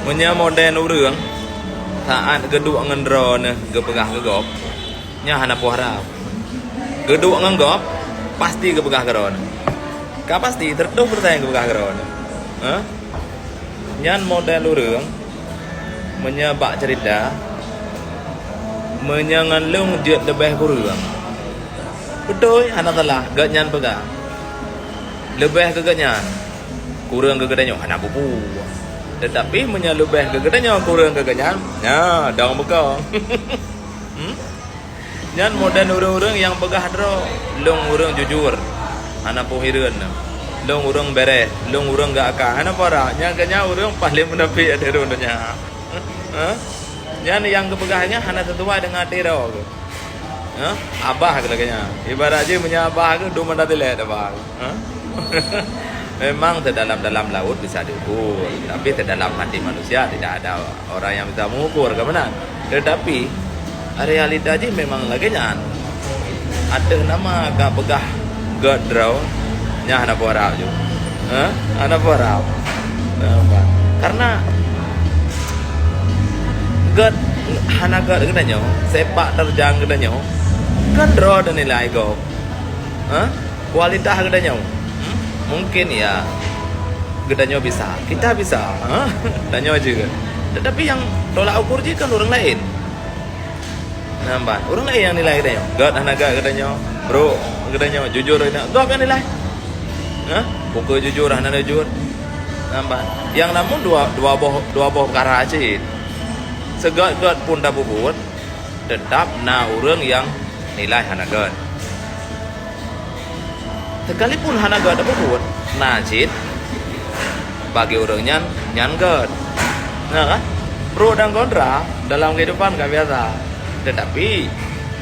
Menya modern urang saat geduk ngendro ne gepegah gegop nya hana pohara geduk ngenggop pasti gepegah geron ka pasti terduh pertanyaan gepegah geron nyan model urang menyabak cerita menyanganlung dia lebih kurang betul hana telah gak nyan pegah lebih kegenyan kurang kegedanyo hana bubu tetapi menyalubeh kegedanyo kurang kegenyan ya dong bekal nyan modern urang-urang yang pegah dro long urang jujur hana pohireun long urang beres long urang gak akah hana para nya kenya urang paling menepi ada rondonya nyan yang kepegahnya hana sesuai dengan tiro abah kena ibarat je menyabah ke do mendatile abah memang terdalam laut bisa diukur, tapi terdalam hati manusia tidak ada orang yang bisa mengukur, kebenar. Tetapi realitanya memang lagi nyan. Ada nama gak pegah gadraw, nya anak borau je, anak borau. Karena gad anak gad kedanyo, sepak terjang kedanyo, gadraw dan nilai go, kualitas kedanyo. Mungkin ya gedanyo bisa, kita bisa, gedanyo juga. Tetapi yang tolak ukur je kan orang lain. Nampak, orang lain yang nilai gedanyo. God anak gedanyo, bro, gedanyo jujur ini, God yang nilai. Pukul jujur, anak jujur. Nampak. Yang namun dua boh perkara aja. Segod God pun tak bubut, tetap na orang yang nilai anak God. Sekalipun hana gak ada bubut najid bagi orangnya nyan gak nah kan pro dan kontra dalam kehidupan gak biasa tetapi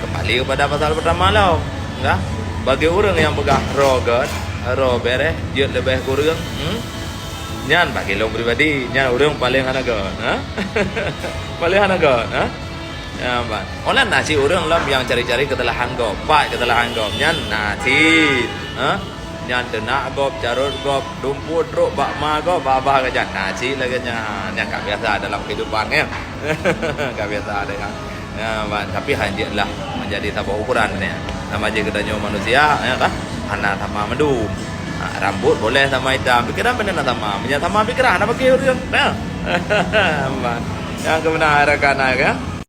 kembali kepada pasal pertama lo enggak bagi orang yang pegang ro gak ro beres dia lebih kurang nyan bagi lo pribadi nyan orang paling hana gak paling hana gak ya mbak oleh nasi orang lam yang cari-cari ketelahan gop pak ketelahan gop nyan nasi nyan denak gop carut gop dumput truk bakma gop babah ke nasi lagi nyan gak biasa dalam kehidupannya gak biasa dengan ya mbak tapi hanjitlah menjadi sebuah ukuran ya nama je kedanyo manusia ya kan anak sama mendum rambut boleh sama hitam pikiran benar sama menyata sama pikiran apa ke orang nah mbak yang kebenaran kan ya